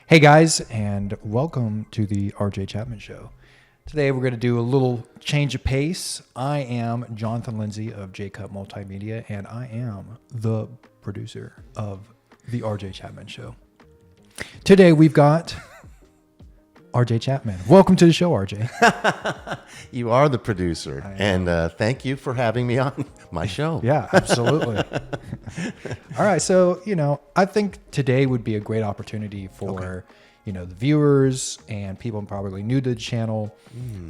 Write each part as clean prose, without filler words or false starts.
Hey guys, and welcome to the RJ Chapman Show. Today we're going to do a little change of pace. I am Jonathan Lindsay of J Cup Multimedia, and I am the producer of the RJ Chapman Show. Today we've got RJ Chapman. Welcome to the show, RJ. You are the producer, and thank you for having me on my show. Yeah, absolutely. All right, so, I think today would be a great opportunity for, the viewers and people probably new to the channel,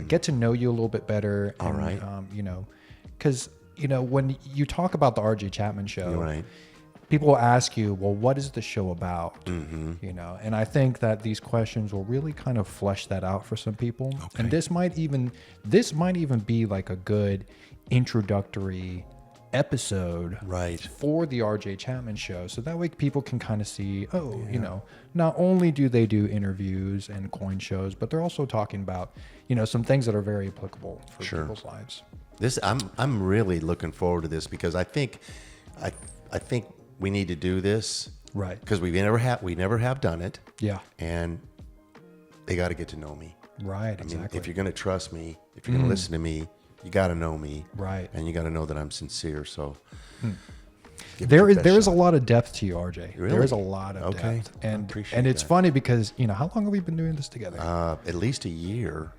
get to know you a little bit better. All right. Because, when you talk about the RJ Chapman Show, Right. people will ask you, well, what is the show about? And I think that these questions will really kind of flesh that out for some people. Okay. And this might even be like a good introductory episode Right. for the RJ Chapman Show. So that way people can kind of see, not only do they do interviews and coin shows, but they're also talking about, some things that are very applicable for people's lives. I'm really looking forward to this because I think we need to do this, Right. Because we never have done it. Yeah. And they got to get to know me. Right. I Exactly. mean, if you're going to trust me, if you're going to listen to me, you got to know me. Right. And you got to know that I'm sincere. So There is a lot of depth to you, RJ. Really? There is a lot of depth. I And appreciate and it's that. funny because, how long have we been doing this together? At least a year,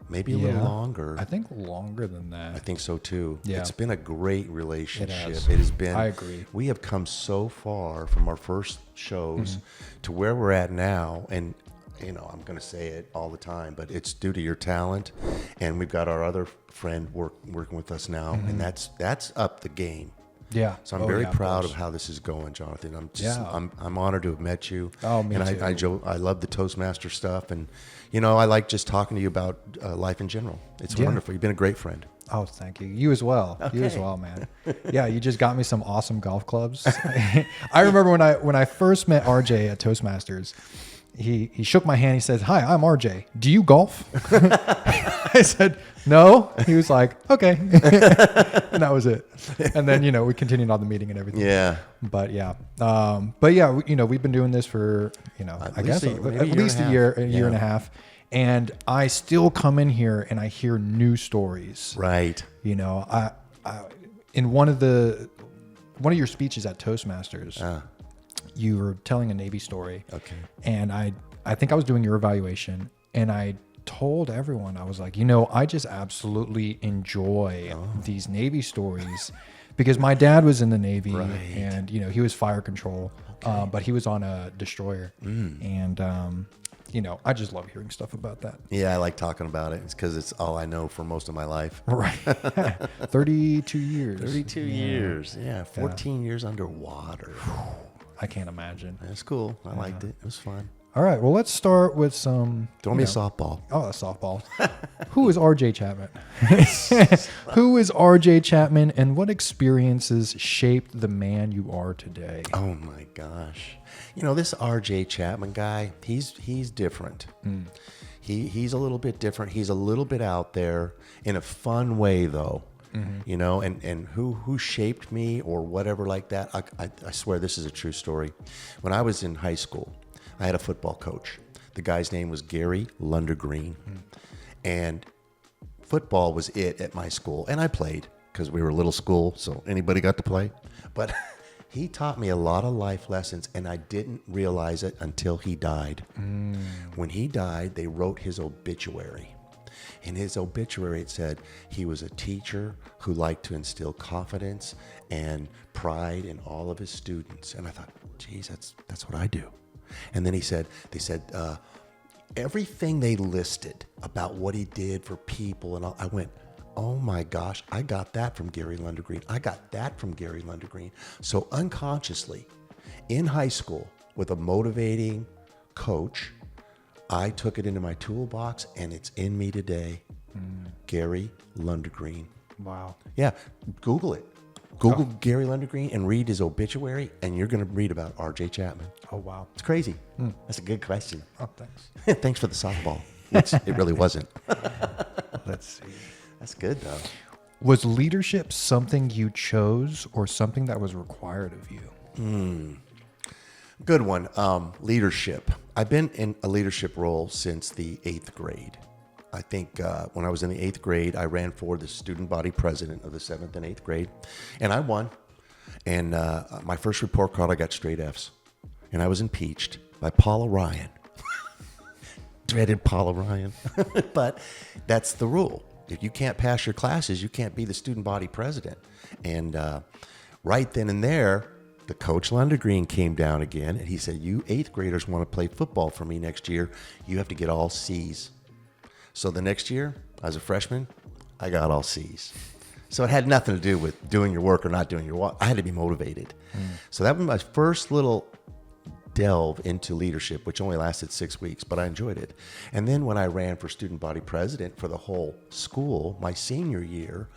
maybe a little longer. I think longer than that. I think so too. Yeah. It's been a great relationship. It It has been. I agree. We have come so far from our first shows to where we're at now, and I'm going to say it all the time, but it's due to your talent, and we've got our other friend working with us now, and that's up the game. Yeah. So I'm very proud of how this is going, Jonathan. I'm honored to have met you. Oh, me too. I love the Toastmaster stuff, and I like just talking to you about life in general. It's wonderful. You've been a great friend. Oh, thank you. You as well. Okay. You as well, man. Yeah, you just got me some awesome golf clubs. I remember when I first met RJ at Toastmasters, he shook my hand. He says, "Hi, I'm RJ. Do you golf?" I said, "No." He was like, "Okay." And that was it. And then, we continued on the meeting and everything. Yeah. But yeah, we've been doing this for, I guess at least a year and a half. And I still come in here and I hear new stories. Right. I in one of your speeches at Toastmasters, you were telling a Navy story. Okay. And I think I was doing your evaluation, and I told everyone, I was like, I just absolutely enjoy these Navy stories because my dad was in the Navy, and he was fire control, but he was on a destroyer, and I just love hearing stuff about that. Yeah, I like talking about it. It's because it's all I know for most of my life. Right. 32 years. 32 years. Yeah, 14 years underwater. I can't imagine. That's cool. I liked it. It was fun. All right. Well, let's start with some. Throw me a softball. Oh, a softball. Who is RJ Chapman? Who is RJ Chapman, and what experiences shaped the man you are today? Oh my gosh. This RJ Chapman guy, he's different. He's a little bit different. He's a little bit out there in a fun way though. And who shaped me or whatever like that. I swear this is a true story. When I was in high school, I had a football coach. The guy's name was Gary Lundergreen. And football was it at my school. And I played because we were a little school, so anybody got to play. But he taught me a lot of life lessons, and I didn't realize it until he died. When he died, they wrote his obituary. In his obituary, it said he was a teacher who liked to instill confidence and pride in all of his students. And I thought, geez, that's what I do. And then they said, everything they listed about what he did for people and all, I went, oh my gosh, I got that from Gary Lundergreen. I got that from Gary Lundergreen. So unconsciously, in high school, with a motivating coach, I took it into my toolbox, and it's in me today. Gary Lundergreen. Wow. Yeah, Google it. Google Gary Lundergreen and read his obituary, and you're going to read about RJ Chapman. Oh, wow. It's crazy. That's a good question. Oh, thanks. Thanks for the softball. It really wasn't. Let's see. That's good, though. Was leadership something you chose or something that was required of you? Good one. Leadership. I've been in a leadership role since the 8th grade. I think when I was in the 8th grade, I ran for the student body president of the 7th and 8th grade, and I won. And my first report card, I got straight Fs, and I was impeached by Paula Ryan. Dreaded Paula Ryan. But that's the rule. If you can't pass your classes, you can't be the student body president. And right then and there, the coach Lundergreen came down again, and he said, you 8th graders want to play football for me next year, you have to get all C's. So the next year, as a freshman, I got all C's. So it had nothing to do with doing your work or not doing your work. I had to be motivated. So that was my first little delve into leadership, which only lasted 6 weeks, but I enjoyed it. And then when I ran for student body president for the whole school, my senior year,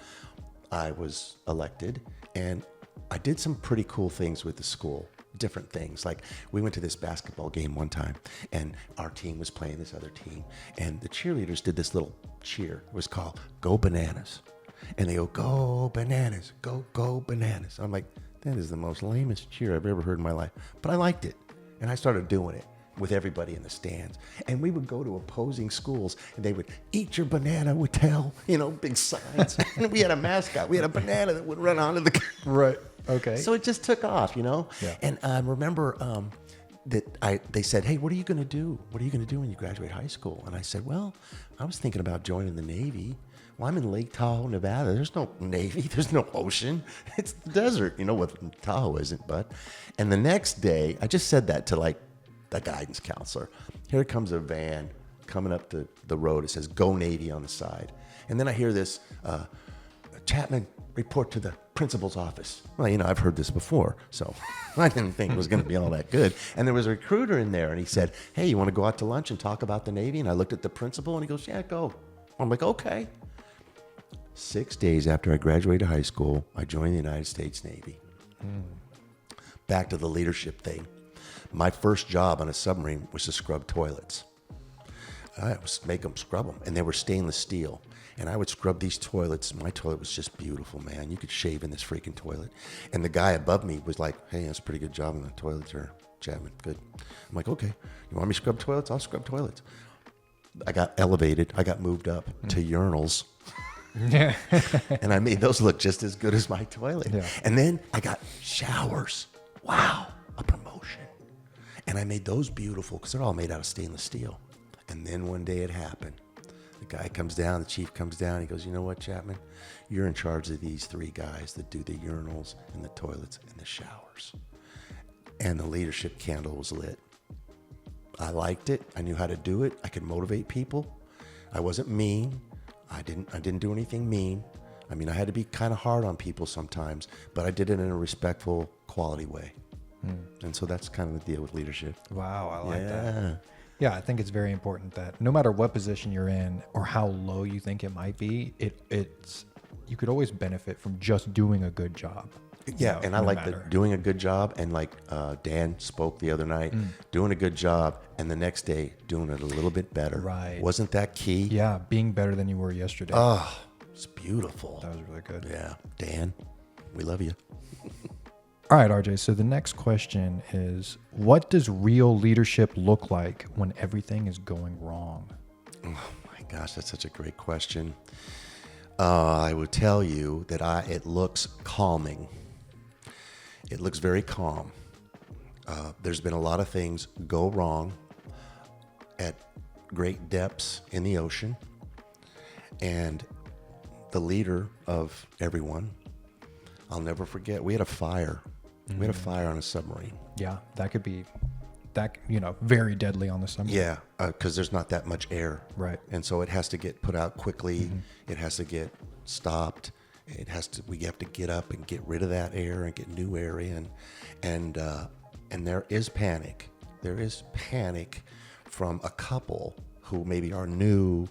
I was elected, and I did some pretty cool things with the school. Different things. Like we went to this basketball game one time, and our team was playing this other team, and the cheerleaders did this little cheer. It was called Go Bananas. And they go Bananas, go Bananas. I'm like, that is the most lamest cheer I've ever heard in my life. But I liked it. And I started doing it with everybody in the stands. And we would go to opposing schools, and they would eat your banana with tail, big signs. And we had a mascot. We had a banana that would run onto the... Right. Okay. So it just took off, Yeah. And I remember they said, hey, what are you going to do? What are you going to do when you graduate high school? And I said, well, I was thinking about joining the Navy. Well, I'm in Lake Tahoe, Nevada. There's no Navy. There's no ocean. It's the desert. You know what Tahoe isn't, bud. And the next day, I just said that to like the guidance counselor. Here comes a van coming up the road. It says, Go Navy on the side. And then I hear this, Chapman, report to the principal's office. Well, I've heard this before, so I didn't think it was going to be all that good. And there was a recruiter in there, and he said, hey, you want to go out to lunch and talk about the Navy? And I looked at the principal, and he goes, yeah, go. I'm like, okay. 6 days after I graduated high school, I joined the United States Navy. Back to the leadership thing. My first job on a submarine was to scrub toilets. I was make them scrub them, and they were stainless steel. And I would scrub these toilets. My toilet was just beautiful, man. You could shave in this freaking toilet. And the guy above me was like, hey, that's a pretty good job on the toilets there, Chapman. Good. I'm like, okay. You want me to scrub toilets? I'll scrub toilets. I got elevated. I got moved up to urinals. Yeah. And I made those look just as good as my toilet. Yeah. And then I got showers. Wow. A promotion. And I made those beautiful because they're all made out of stainless steel. And then one day it happened. The guy comes down, the chief comes down, he goes, you know what, Chapman? You're in charge of these 3 guys that do the urinals and the toilets and the showers. And the leadership candle was lit. I liked it. I knew how to do it. I could motivate people. I wasn't mean. I didn't do anything mean. I mean, I had to be kind of hard on people sometimes, but I did it in a respectful, quality way. And so that's kind of the deal with leadership. Wow, I like that. Yeah, I think it's very important that no matter what position you're in or how low you think it might be, it's you could always benefit from just doing a good job. Yeah, and I like doing a good job, and like Dan spoke the other night, doing a good job, and the next day doing it a little bit better. Right. Wasn't that key? Yeah, being better than you were yesterday. Oh, it's beautiful. That was really good. Yeah, Dan, we love you. All right, RJ, so the next question is, what does real leadership look like when everything is going wrong? Oh my gosh, that's such a great question. I would tell you that it looks calming. It looks very calm. There's been a lot of things go wrong at great depths in the ocean. And the leader of everyone, I'll never forget, we had a fire. We had a fire on a submarine. Yeah, that could be, very deadly on the submarine. Yeah, because there's not that much air. Right. And so it has to get put out quickly. It has to get stopped. We have to get up and get rid of that air and get new air in. And there is panic. There is panic from a couple who maybe are new,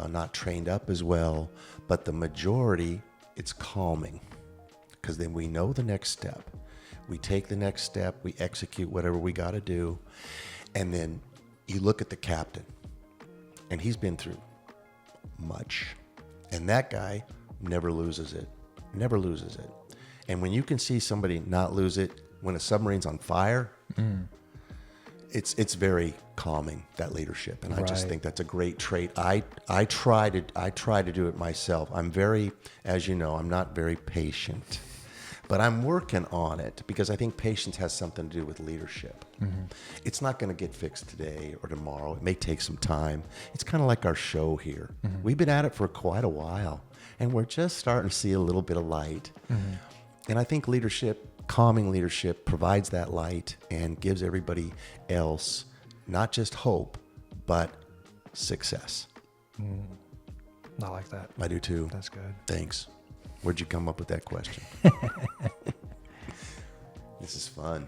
not trained up as well. But the majority, it's calming. Because then we know the next step. We take the next step. We execute whatever we got to do. And then you look at the captain. And he's been through much. And that guy never loses it. Never loses it. And when you can see somebody not lose it when a submarine's on fire, it's very calming, that leadership, and I just Right. think that's a great trait. I try to do it myself. I'm very, as you know, I'm not very patient, but I'm working on it because I think patience has something to do with leadership. It's not going to get fixed today or tomorrow. It may take some time. It's kind of like our show here. We've been at it for quite a while, and we're just starting to see a little bit of light. And I think leadership, calming leadership, provides that light and gives everybody else not just hope, but success. I like that. I do too. That's good. Thanks. Where'd you come up with that question? This is fun.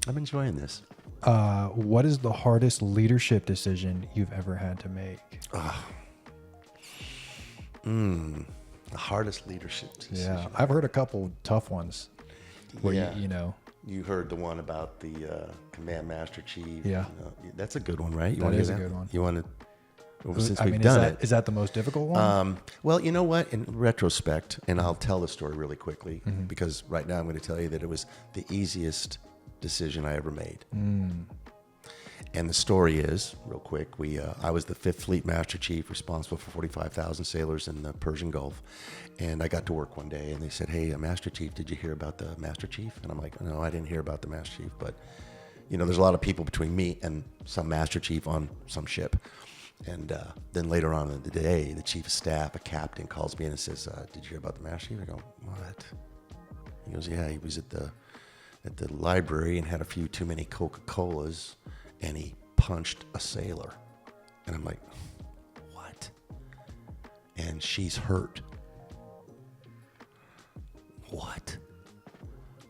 I'm enjoying this. What is the hardest leadership decision you've ever had to make? The hardest leadership decision. Yeah, I've heard a couple tough ones. Where Yeah. you know, You heard the one about the Command Master Chief. Yeah. That's a good one, right? You That wanna hear is a good one. You want to, well, since I we've mean, done it. is that the most difficult one? Well, you know what? In retrospect, and I'll tell the story really quickly because right now I'm going to tell you that it was the easiest decision I ever made. And the story is, real quick, I was the 5th Fleet Master Chief responsible for 45,000 sailors in the Persian Gulf. And I got to work one day and they said, "Hey, Master Chief, did you hear about the Master Chief?" And I'm like, "No, I didn't hear about the Master Chief, but you know, there's a lot of people between me and some Master Chief on some ship." And then later on in the day, the Chief of Staff, a captain, calls me in and says, "Did you hear about the Master Chief?" I go, "What?" He goes, "Yeah, he was at the library and had a few too many Coca-Colas and he punched a sailor." And I'm like, "What?" "And she's hurt." "What?"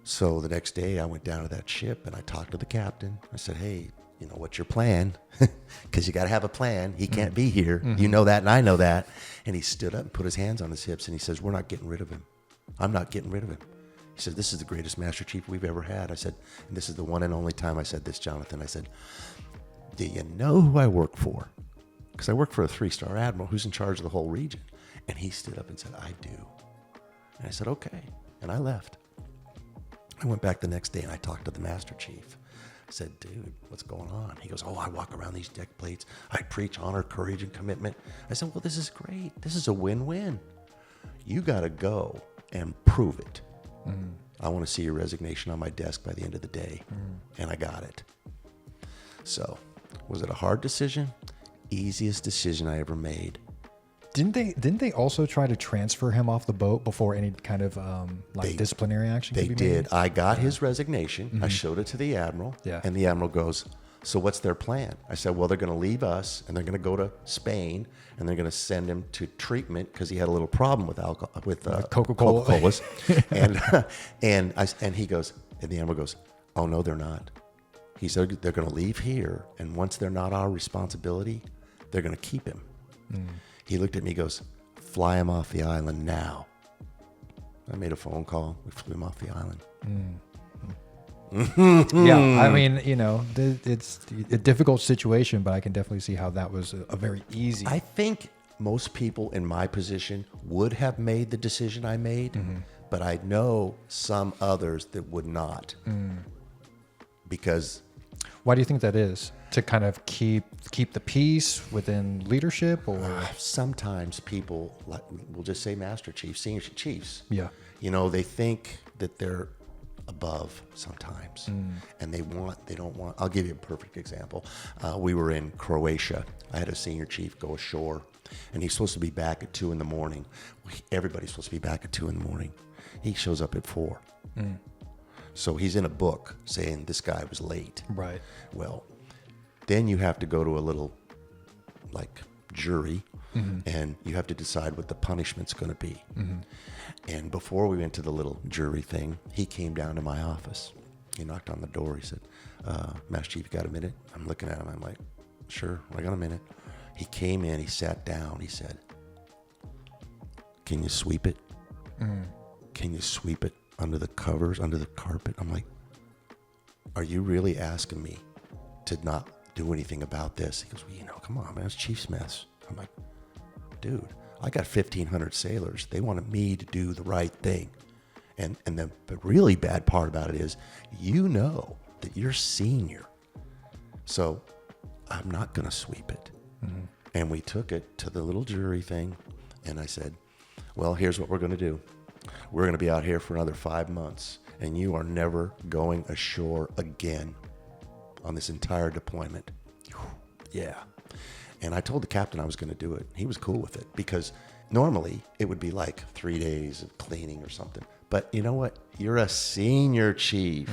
So the next day I went down to that ship and I talked to the captain. I said, "Hey, you know, what's your plan?" Because you got to have a plan. He can't be here. You know that and I know that. And he stood up and put his hands on his hips and he says, "We're not getting rid of him. I'm not getting rid of him." He said, "This is the greatest Master Chief we've ever had." I said, and this is the one and only time I said this, Jonathan. I said, "Do you know who I work for?" Because I work for a 3-star admiral who's in charge of the whole region. And he stood up and said, "I do." And I said, "Okay." And I left. I went back the next day and I talked to the Master Chief. I said, "Dude, what's going on?" He goes, "Oh, I walk around these deck plates. I preach honor, courage, and commitment." I said, "Well, this is great. This is a win-win. You got to go and prove it. I want to see your resignation on my desk by the end of the day." And I got it. So, was it a hard decision? Easiest decision I ever made. Didn't they also try to transfer him off the boat before any kind of disciplinary action They could be made? did. I got his resignation. I showed it to the admiral. Yeah. And the admiral goes, "So what's their plan?" I said, "Well, they're going to leave us and they're going to go to Spain and they're going to send him to treatment because he had a little problem with alcohol, with Coca-Cola." Coca-Colas." and he goes, and the admiral goes, "Oh no, they're not." He said, "They're going to leave here, and once they're not our responsibility, they're going to keep him." He looked at me, goes, "Fly him off the island now." I made a phone call. We flew him off the island. Yeah, I mean, you know, it's a difficult situation, but I can definitely see how that was a very easy. I think most people in my position would have made the decision I made, but I know some others that would not. Because Why do you think that is? To kind of keep the peace within leadership, or sometimes people, like, we'll just say Master Chiefs, Senior Chiefs. Yeah. You know, they think that they're above sometimes, and they don't want. I'll give you a perfect example. We were in Croatia. I had a Senior Chief go ashore, and he's supposed to be back at 2 a.m. Everybody's supposed to be back at 2 a.m. He shows up at 4. So he's in a book saying this guy was late. right? Well, then you have to go to a little, like, jury, and you have to decide what the punishment's going to be. And before we went to the little jury thing, he came down to my office. He knocked on the door. He said, "Master Chief, you got a minute?" I'm looking at him. I'm like, "Sure, I got a minute." He came in. He sat down. He said, "Can you sweep it? Can you sweep it under the covers, under the carpet?" I'm like, "Are you really asking me to not do anything about this?" He goes, "Well, you know, come on, man, it's Chief's mess." I'm like, "Dude, I got 1,500 sailors. They wanted me to do the right thing." And the really bad part about it is, you know that you're senior So I'm not going to sweep it. And we took it to the little jury thing. And I said, well, here's what we're going to do. We're going to be out here for another 5 months. And you are never going ashore again on this entire deployment. Yeah. And I told the captain I was going to do it. He was cool with it because normally it would be like 3 days of cleaning or something. But you know what? You're a senior chief.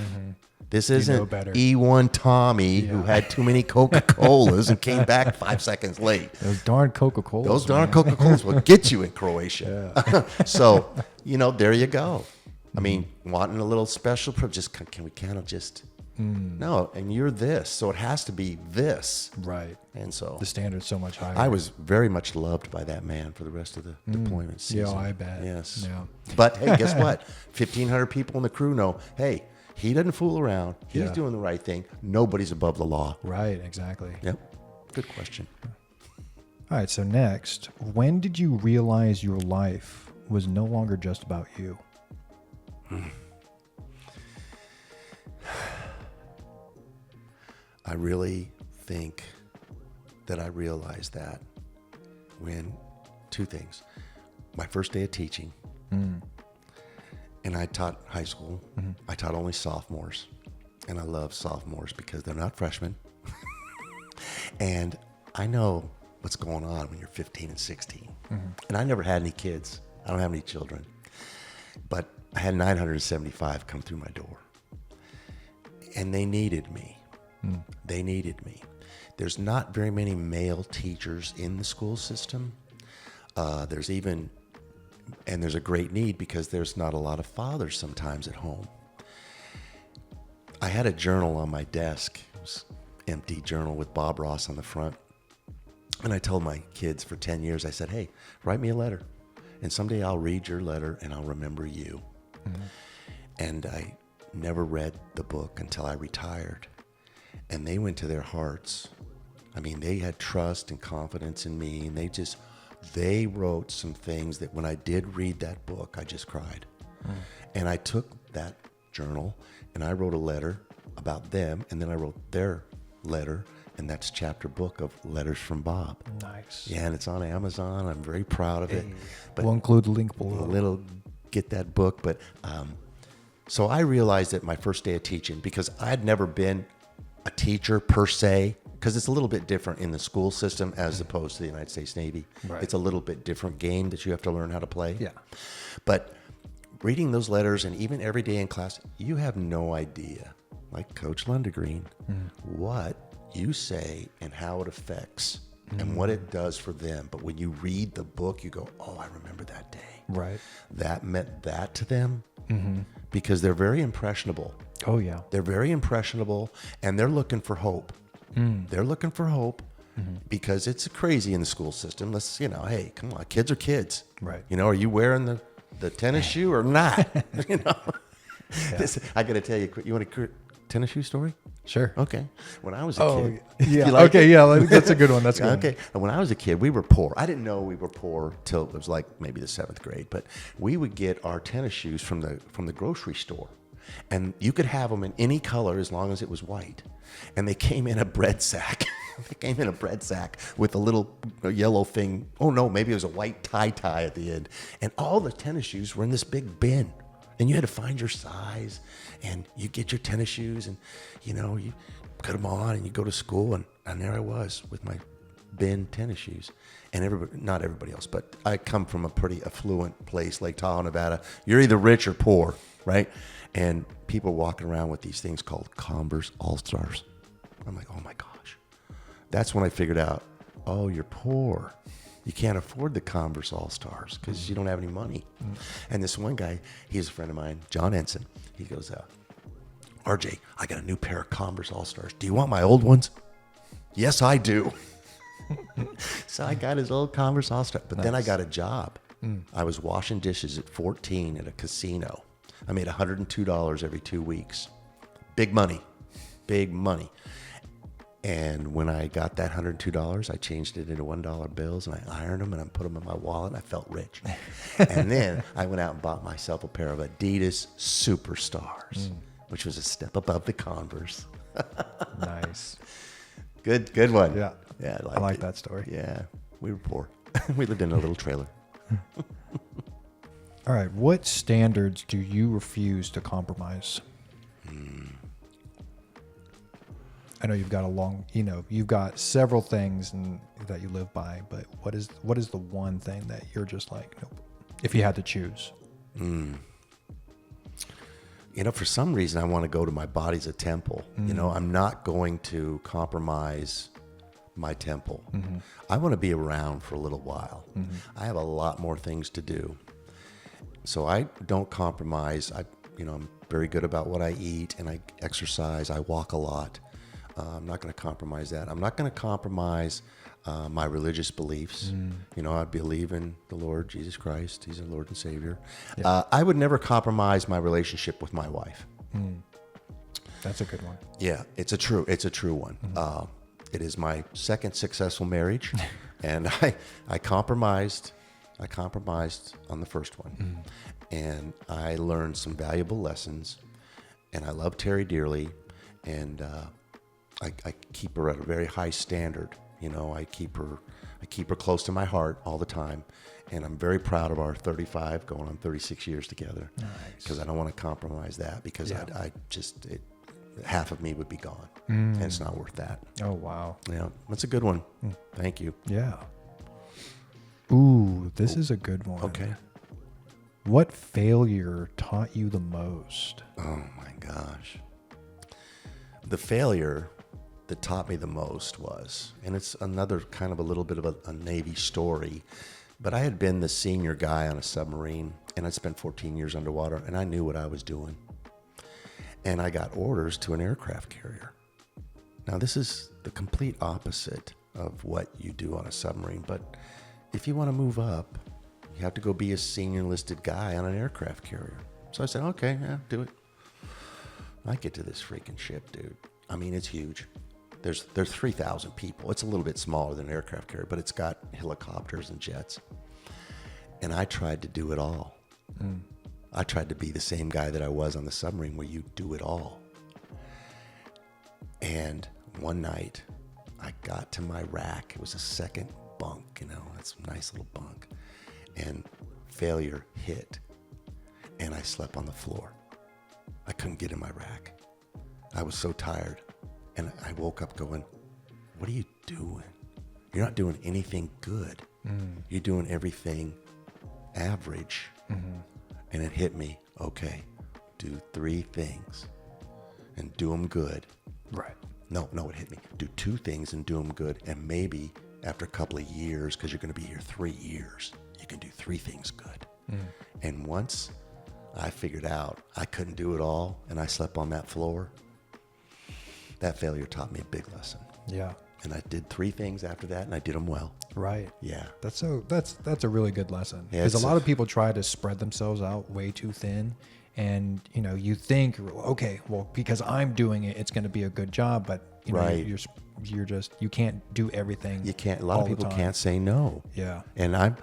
This isn't E1 Tommy who had too many Coca-Colas and came back 5 seconds late. Those darn Coca-Colas. Those darn Coca-Colas will get you in Croatia. So, there you go. I mean, wanting a little special, just can we kind of just... No, and you're this, so it has to be this. Right. And so... the standard's so much higher. I was very much loved by that man for the rest of the deployment season. Yeah, I bet. Yes. Yeah. But, hey, guess what? 1,500 people in the crew know, hey, he doesn't fool around. He's Yeah. doing the right thing. Nobody's above the law. Right, exactly. Yep. Good question. All right, so next, when did you realize your life was no longer just about you? I really think that I realized that when two things. My first day of teaching, and I taught high school. I taught only sophomores, and I love sophomores because they're not freshmen. And I know what's going on when you're 15 and 16. And I never had any kids. I don't have any children. But I had 975 come through my door. And they needed me. They needed me. There's not very many male teachers in the school system. There's a great need because there's not a lot of fathers sometimes at home. I had a journal on my desk. It was an empty journal with Bob Ross on the front. And I told my kids for 10 years, I said, hey, write me a letter. And someday I'll read your letter and I'll remember you. And I never read the book until I retired. And they went to their hearts. I mean, they had trust and confidence in me. And they wrote some things that when I did read that book, I just cried. And I took that journal and I wrote a letter about them. And then I wrote their letter. And that's chapter book of Letters from Bob. Nice. Yeah, and it's on Amazon. I'm very proud of it. But we'll include the link below. Get that book. But so I realized that my first day of teaching, because I'd never been a teacher per se, because it's a little bit different in the school system as opposed to the United States Navy. Right. It's a little bit different game that you have to learn how to play. Yeah. But reading those letters and even every day in class, you have no idea, like Coach Lundegreen, what you say and how it affects and what it does for them. But when you read the book, you go, oh, I remember that day. Right. That meant that to them because they're very impressionable. Oh, yeah. They're very impressionable and they're looking for hope. They're looking for hope because it's crazy in the school system. Hey, come on, kids are kids. Right. Are you wearing the tennis shoe or not? Yeah. I got to tell you, you want a tennis shoe story? Sure. Okay. When I was a kid. Yeah. You like Okay. it? Yeah. That's a good one. That's good. Okay. And when I was a kid, we were poor. I didn't know we were poor till it was like maybe the 7th grade, but we would get our tennis shoes from the grocery store. And you could have them in any color as long as it was white. And they came in a bread sack. They came in a bread sack with a little yellow thing. Oh, no, maybe it was a white tie at the end. And all the tennis shoes were in this big bin. And you had to find your size. And you get your tennis shoes and, you put them on and you go to school. And there I was with my bin tennis shoes. And not everybody else, but I come from a pretty affluent place, Lake Tahoe, Nevada. You're either rich or poor, right? And people walking around with these things called Converse All-Stars. I'm like, oh my gosh. That's when I figured out, oh, you're poor. You can't afford the Converse All-Stars because you don't have any money. And this one guy, he's a friend of mine, John Ensign. He goes, RJ, I got a new pair of Converse All-Stars. Do you want my old ones? Yes, I do. So I got his old Converse All-Stars. But then I got a job. I was washing dishes at 14 at a casino. I made $102 every 2 weeks. Big money. Big money. And when I got that $102, I changed it into $1 bills and I ironed them and I put them in my wallet and I felt rich. And then I went out and bought myself a pair of Adidas Superstars, which was a step above the Converse. Nice. Good one. Yeah. Yeah, I like that story. Yeah, we were poor. We lived in a little trailer. All right. What standards do you refuse to compromise? I know you've got you've got several things that you live by, but what is the one thing that you're just like, nope, if you had to choose? For some reason, I want to go to my body's a temple. I'm not going to compromise my temple. I want to be around for a little while. I have a lot more things to do. So I don't compromise. I'm very good about what I eat, and I exercise. I walk a lot. I'm not going to compromise that. I'm not going to compromise my religious beliefs. I believe in the Lord Jesus Christ. He's our Lord and Savior. Yeah. I would never compromise my relationship with my wife. That's a good one. Yeah, it's a true one. It is my second successful marriage, and I compromised on the first one, and I learned some valuable lessons, and I love Terry dearly, and I keep her at a very high standard. I keep her close to my heart all the time, and I'm very proud of our 35 going on 36 years together. Nice. Because I don't want to compromise that, because half of me would be gone, and it's not worth that. Oh wow! Yeah, that's a good one. Thank you. Yeah. Ooh, this is a good one. Okay. What failure taught you the most? Oh my gosh. The failure that taught me the most was, and it's another kind of a little bit of a Navy story, but I had been the senior guy on a submarine, and I'd spent 14 years underwater, and I knew what I was doing. And I got orders to an aircraft carrier. Now, this is the complete opposite of what you do on a submarine, but if you want to move up, you have to go be a senior enlisted guy on an aircraft carrier. So I said, okay, yeah, do it. I get to this freaking ship, dude. I mean, it's huge. There's 3,000 people. It's a little bit smaller than an aircraft carrier, but it's got helicopters and jets. And I tried to do it all. I tried to be the same guy that I was on the submarine, where you do it all. And one night, I got to my rack. It was a second bunk, it's a nice little bunk. And failure hit. And I slept on the floor. I couldn't get in my rack. I was so tired. And I woke up going, what are you doing? You're not doing anything good. You're doing everything average. And it hit me, okay, do 3 things and do them good. Right. No, it hit me. Do 2 things and do them good. And maybe after a couple of years, because you're going to be here 3 years, you can do 3 things good. And once I figured out I couldn't do it all, and I slept on that floor, that failure taught me a big lesson. Yeah. And I did 3 things after that, and I did them well. Right. Yeah. That's a really good lesson. Yeah, because a lot of people try to spread themselves out way too thin, and you think, okay, well, because I'm doing it, it's going to be a good job, but right. you can't do everything. You can't. A lot of people can't say no. Yeah. And I'm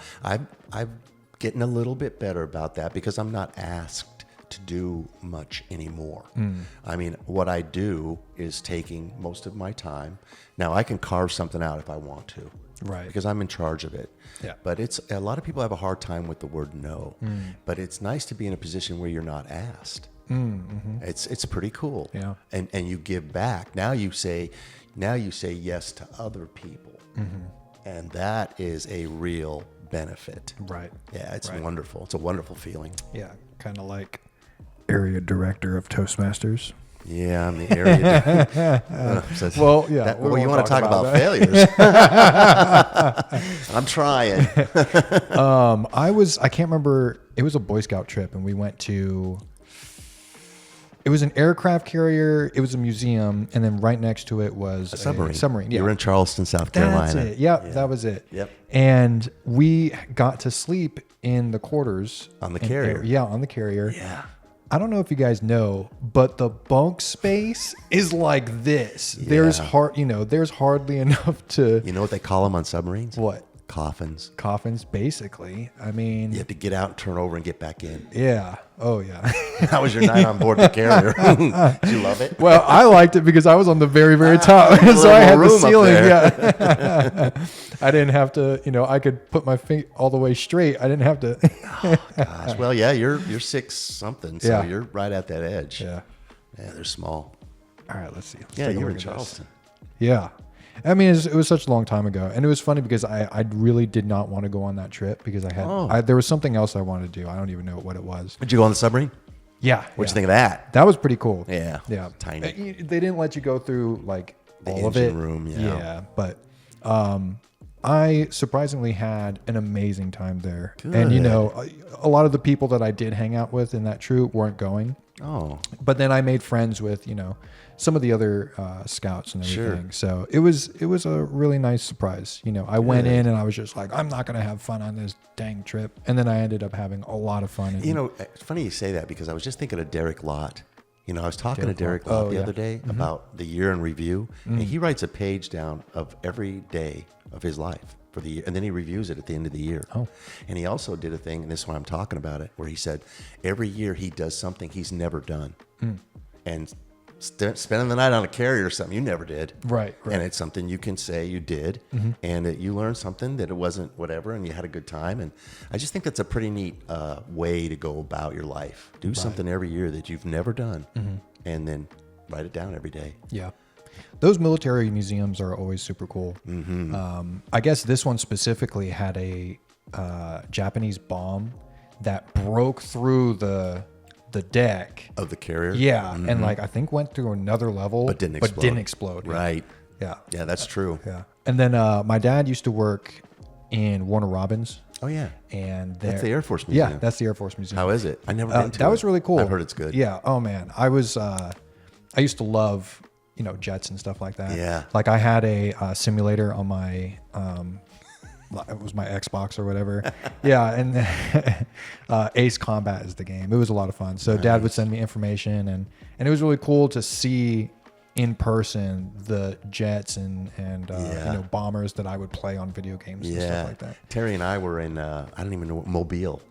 getting a little bit better about that, because I'm not asked to do much anymore. I mean, what I do is taking most of my time. Now, I can carve something out if I want to, right? Because I'm in charge of it. Yeah. But it's a lot of people have a hard time with the word no. But it's nice to be in a position where you're not asked. It's pretty cool. Yeah. And you give back. Now you say yes to other people, and that is a real benefit. Right. Yeah, it's right. wonderful. It's a wonderful feeling. Yeah, kind of like area director of Toastmasters. Yeah, I'm the area. Well, yeah. You want to talk about failures? I'm trying. I can't remember. It was a Boy Scout trip, and we went to. It was an aircraft carrier. It was a museum, and then right next to it was a submarine. Submarine. Yeah. You were in Charleston, South Carolina. That's it. Yep, yeah, that was it. Yep. And we got to sleep in the quarters on the carrier. On the carrier. Yeah. I don't know if you guys know, but the bunk space is like this. Yeah. There's hardly enough to. You know what they call them on submarines? What? Coffins. Coffins, basically. I mean, You had to get out and turn over and get back in. yeah. Oh, yeah. How was your night on board the carrier? Did you love it? Well, I liked it because I was on the very, very top. a So I had the little room up ceiling. there. Yeah. I didn't have to, I could put my feet all the way straight. I didn't have to. Gosh, well, yeah, you're 6 something, so Yeah. you're right at that edge. Yeah. Yeah, they're small. All right, let's see. Let's Yeah, take a you were look in at this. Charleston. Yeah. I mean, it was such a long time ago. And it was funny because I really did not want to go on that trip because there was something else I wanted to do. I don't even know what it was. Did you go on the submarine? Yeah. What'd you think of that? That was pretty cool. Yeah. Yeah. Tiny. They didn't let you go through like The all of it. engine room, yeah. Yeah. But I surprisingly had an amazing time there. And, a lot of the people that I did hang out with in that troop weren't going. Oh. But then I made friends with, some of the other scouts and everything. Sure. So it was a really nice surprise. I went in and I was just like, I'm not going to have fun on this dang trip. And then I ended up having a lot of fun. It's funny you say that because I was just thinking of Derek Lott. I was talking to Derek Lott the other day about the year in review. And he writes a page down of every day of his life for the year. And then he reviews it at the end of the year. Oh. And he also did a thing, and this is why I'm talking about it, where he said every year he does something he's never done. And spending the night on a carrier or something you never did. Right. And it's something you can say you did, and that you learned something that it wasn't whatever, and you had a good time. And I just think that's a pretty neat way to go about your life. Do something every year that you've never done, and then write it down every day. Yeah. Those military museums are always super cool. I guess this one specifically had a Japanese bomb that broke through the deck Of the carrier? Yeah, and I think went through another level, But didn't explode. Yeah. Right. Yeah. Yeah, that's true. Yeah. And then my dad used to work in Warner Robins. Oh, yeah. And That's the Air Force Museum. Yeah, that's the Air Force Museum. How is it? I never been to it. That was really cool. I've heard it's good. Yeah. Oh man, I used to love jets and stuff like that. Yeah. Like I had a simulator on my it was my Xbox or whatever. Yeah, and Ace Combat is the game. It was a lot of fun. So Dad would send me information, and it was really cool to see in person the jets and bombers that I would play on video games and stuff like that. Terry and I were in I don't even know, Mobile.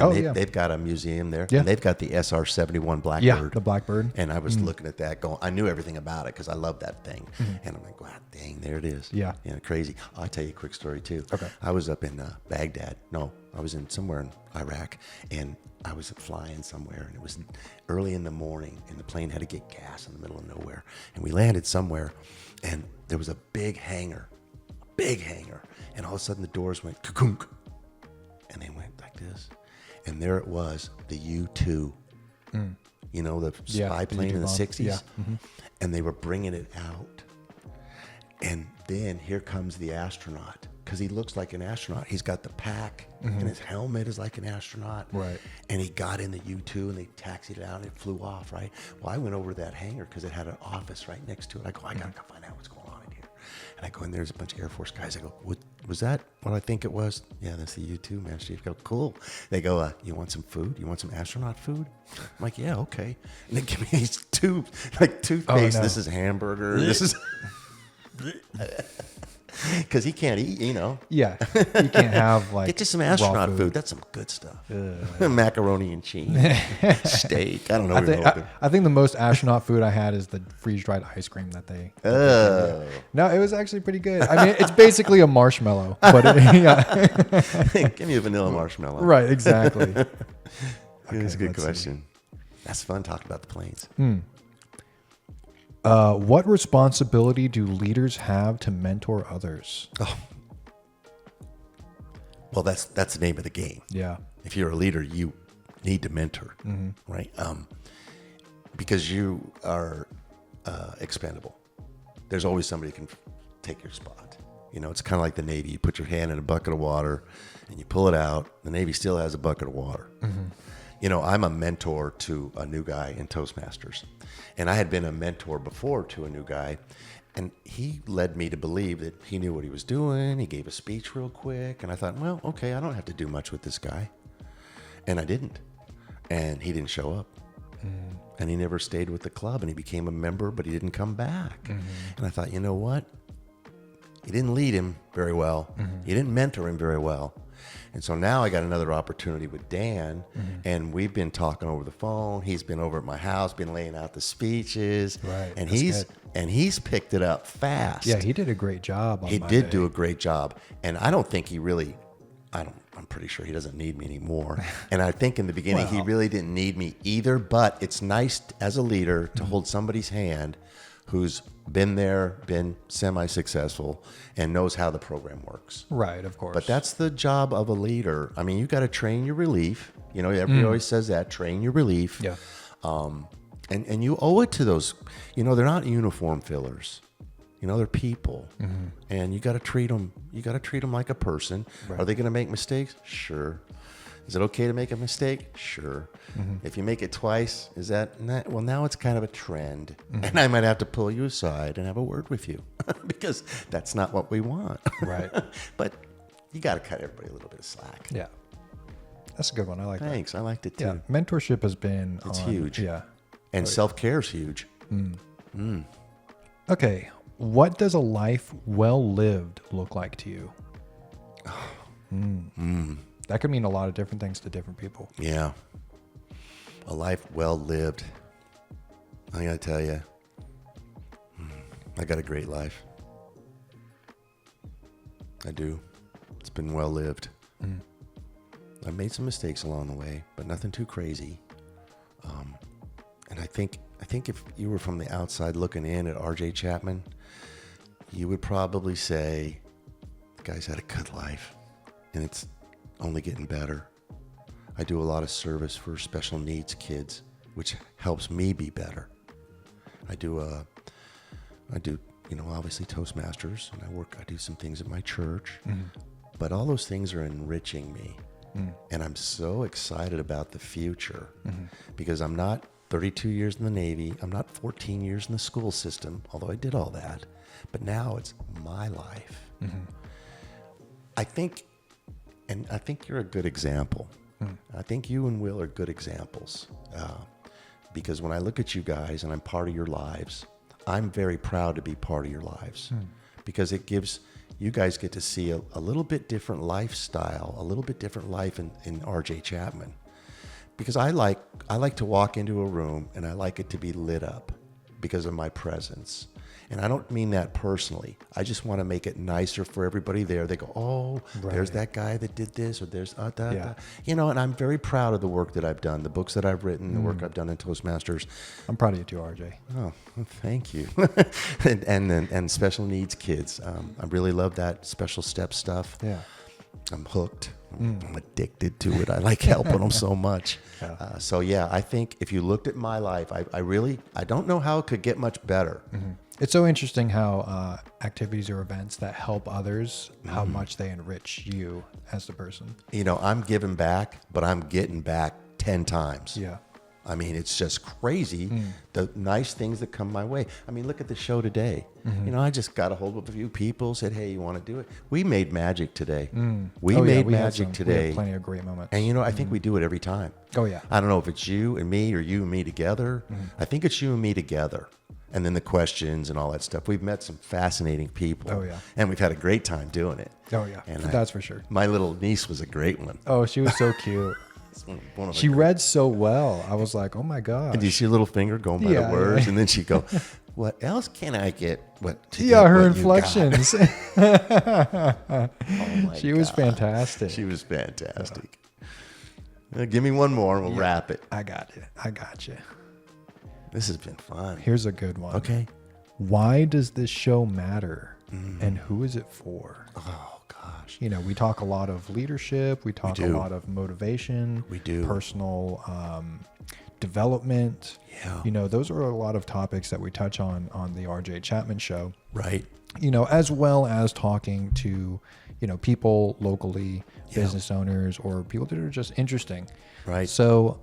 Oh, And yeah. they've got a museum there. Yeah. And they've got the SR-71 Blackbird. Yeah, the Blackbird. And I was looking at that going, I knew everything about it because I love that thing. And I'm like, wow, dang, there it is. Yeah. Crazy. I'll tell you a quick story too. Okay. I was up in Baghdad. No, I was in somewhere in Iraq, and I was flying somewhere, and it was early in the morning, and the plane had to get gas in the middle of nowhere. And we landed somewhere, and there was a big hangar, and all of a sudden the doors went kunk, and they went like this. And there it was, the U-2, the spy plane in the 60s. Yeah. And they were bringing it out. And then here comes the astronaut, because he looks like an astronaut. He's got the pack, and his helmet is like an astronaut. Right. And he got in the U-2, and they taxied it out, and it flew off, right? Well, I went over to that hangar because it had an office right next to it. I go, I got to go find out what's going on in here. And I go in, there's a bunch of Air Force guys. I go, was that what I think it was? Yeah, that's the U-2, Master Chief. I go, cool. They go, you want some food? You want some astronaut food? I'm like, yeah, okay. And they give me these toothpaste. Oh, no. This is hamburger. This is... Because he can't eat, Yeah, you can't have Get you some astronaut raw food. That's some good stuff. Macaroni and cheese, steak. I don't know. I think the most astronaut food I had is the freeze-dried ice cream that they. No, it was actually pretty good. I mean, it's basically a marshmallow, but Give me a vanilla marshmallow. Right, exactly. That's a good question. That's fun talking about the planes. What responsibility do leaders have to mentor others? Oh. Well, that's the name of the game. Yeah. If you're a leader, you need to mentor, right? Because you are expendable. There's always somebody who can take your spot. It's kind of like the Navy. You put your hand in a bucket of water and you pull it out. The Navy still has a bucket of water. I'm a mentor to a new guy in Toastmasters. And I had been a mentor before to a new guy. And he led me to believe that he knew what he was doing. He gave a speech real quick. And I thought, well, okay, I don't have to do much with this guy. And I didn't. And he didn't show up. And he never stayed with the club. And he became a member, but he didn't come back. And I thought, you know what? He didn't lead him very well. He didn't mentor him very well. And so now I got another opportunity with Dan, and we've been talking over the phone. He's been over at my house, been laying out the speeches, Right, and that's he's picked it up fast. Yeah, he did a great job on He Monday. did do a great job, and I don't think he really. I'm pretty sure he doesn't need me anymore. And I think in the beginning he really didn't need me either. But it's nice as a leader to hold somebody's hand who's been there, been semi-successful, and knows how the program works. Right, of course. But that's the job of a leader. I mean, you got to train your relief. You know, everybody always says that, train your relief. Yeah. And you owe it to those. You know, they're not uniform fillers. You know, they're people, and you got to treat them. You got to treat them like a person. Right. Are they going to make mistakes? Sure. Is it okay to make a mistake? Sure. If you make it twice, is that not, well? Now it's kind of a trend, and I might have to pull you aside and have a word with you because that's not what we want. Right. But you got to cut everybody a little bit of slack. Yeah. That's a good one. I like Thanks. I liked it too. that. Yeah. Mentorship has been It's huge. Yeah. And self-care is huge. Okay. What does a life well lived look like to you? That could mean a lot of different things to different people. Yeah. A life well lived. I got to tell you, I got a great life. I do. It's been well lived. I've made some mistakes along the way, but nothing too crazy. And I think if you were from the outside looking in at RJ Chapman, you would probably say, the guy's had a good life, and it's only getting better. I do a lot of service for special needs kids, which helps me be better. I do, obviously Toastmasters, and I do some things at my church, but all those things are enriching me. And I'm so excited about the future because I'm not 32 years in the Navy. I'm not 14 years in the school system, although I did all that. But now it's my life. I think you're a good example. I think you and Will are good examples because when I look at you guys and I'm part of your lives, I'm very proud to be part of your lives because it gives you guys get to see a little bit different lifestyle, a little bit different life in RJ Chapman. Because I like to walk into a room and I like it to be lit up because of my presence. And I don't mean that personally. I just want to make it nicer for everybody there. They go, oh, there's that guy that did this, or there's that. You know, and I'm very proud of the work that I've done, the books that I've written, the work I've done in Toastmasters. I'm proud of you too, RJ. Oh, well, thank you. and special needs kids. I really love that special step stuff. Yeah. I'm hooked. I'm addicted to it. I like helping them so much. So yeah, I think if you looked at my life, I don't know how it could get much better. It's so interesting how activities or events that help others, how much they enrich you as the person. You know, I'm giving back, but I'm getting back 10 times. Yeah. I mean, it's just crazy, the nice things that come my way. I mean, look at the show today. You know, I just got a hold of a few people, said, hey, you want to do it? We made magic today. We made magic today. We had plenty of great moments. And, you know, I think we do it every time. Oh, yeah. I don't know if it's you and me or you and me together. I think it's you and me together. And then the questions and all that stuff. We've met some fascinating people. Oh, yeah. And we've had a great time doing it. Oh, yeah. And that's for sure. My little niece was a great one. Oh, she was so cute. She read so well. I was like, oh my gosh. And you see a little finger going by the words, and then she'd go, what else can I get? Her inflections. She was God. fantastic. She was fantastic. Give me one more and we'll wrap it. I got you. This has been fun. Here's a good one. Okay. Why does this show matter? And who is it for? Oh, gosh. You know, we talk a lot of leadership. We talk a lot of motivation. We do. Personal development. Yeah. You know, those are a lot of topics that we touch on the RJ Chapman Show. Right. You know, as well as talking to, you know, people locally, business owners, or people that are just interesting. Right. So,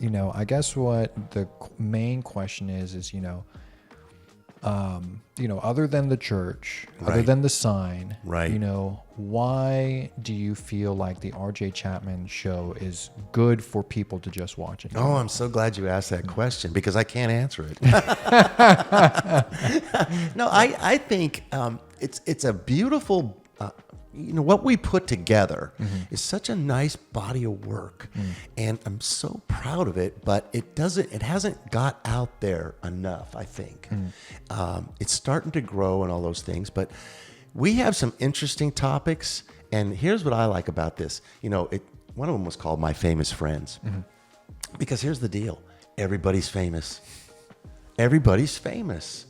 you know, I guess what the main question is, you know, Other than the church, other Right. than the sign, Right. why do you feel like the RJ Chapman Show is good for people to just watch it? Oh, I'm so glad you asked that question because I can't answer it. No, I think it's a beautiful, what we put together is such a nice body of work, and I'm so proud of it. But it hasn't got out there enough. I think it's starting to grow and all those things, but we have some interesting topics. And here's what I like about this. One of them was called My Famous Friends, because here's the deal: everybody's famous. Everybody's famous,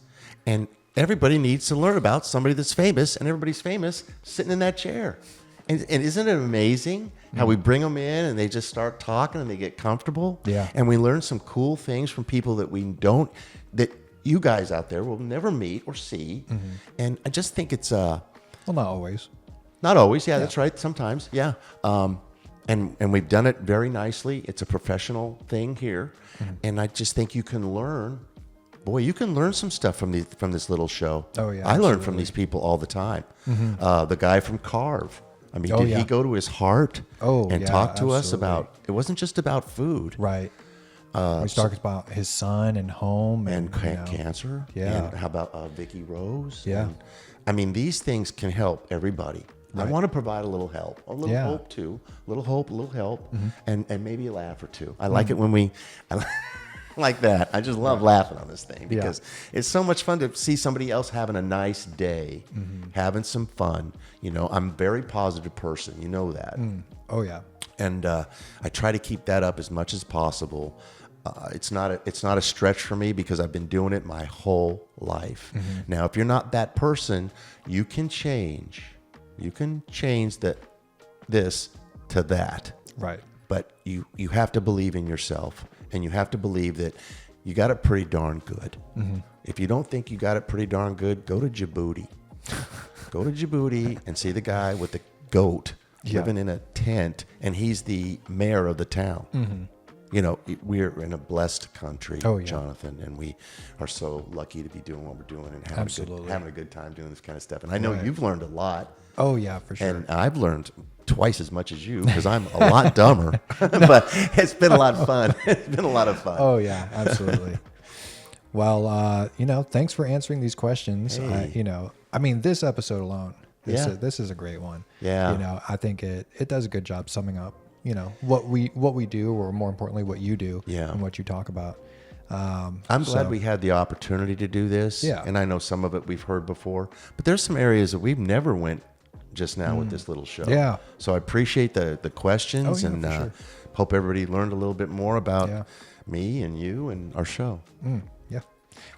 and everybody needs to learn about somebody that's famous, and everybody's famous sitting in that chair. And isn't it amazing how we bring them in and they just start talking and they get comfortable? Yeah. And we learn some cool things from people that that you guys out there will never meet or see. And I just think it's Well, not always. not always. Yeah, that's right. Sometimes. Yeah. And we've done it very nicely. It's a professional thing here. And I just think you can learn. Boy, you can learn some stuff from this little show. Oh, yeah, I learn absolutely. from these people all the time. The guy from Carve. I mean, Oh, did yeah. he go to his heart and yeah, talk to us absolutely. about? It wasn't just about food Right. He's talking about his son and home and and cancer. Yeah. And how about Vicky Rose? Yeah. And, I mean, these things can help everybody. I Right. want to provide a little help, a little Yeah. hope too, a little hope, a little help, and maybe a laugh or two. I like it when we. Like that. I just love laughing on this thing because it's so much fun to see somebody else having a nice day, having some fun. I'm a very positive person. You know that. Oh, yeah. And I try to keep that up as much as possible. It's not a stretch for me because I've been doing it my whole life. Now, if you're not that person, you can change. You can change this to that. Right. But you have to believe in yourself, and you have to believe that you got it pretty darn good. If you don't think you got it pretty darn good, go to Djibouti. Go to Djibouti and see the guy with the goat living in a tent, and he's the mayor of the town. We're in a blessed country, Jonathan, and we are so lucky to be doing what we're doing and having a good time doing this kind of stuff. And I know you've learned a lot. Oh, yeah, for sure. And I've learned twice as much as you because I'm a lot dumber, but it's been a lot of fun. It's been a lot of fun. Oh, yeah, absolutely. Well, thanks for answering these questions. Hey. This episode alone, Yeah. this is a great one. Yeah. I think it does a good job summing up, what we do, or more importantly, what you do and what you talk about. I'm glad we had the opportunity to do this. Yeah. And I know some of it we've heard before, but there's some areas that we've never went just now with this little show. Yeah. So I appreciate the questions, Oh, yeah, and for sure. hope everybody learned a little bit more about me and you and our show. Yeah.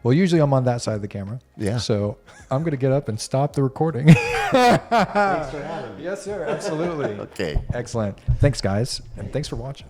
Well, usually I'm on that side of the camera. Yeah. So I'm going to get up and stop the recording. Thanks for having me. Yes, sir. Absolutely. Okay. Excellent. Thanks, guys. And thanks for watching.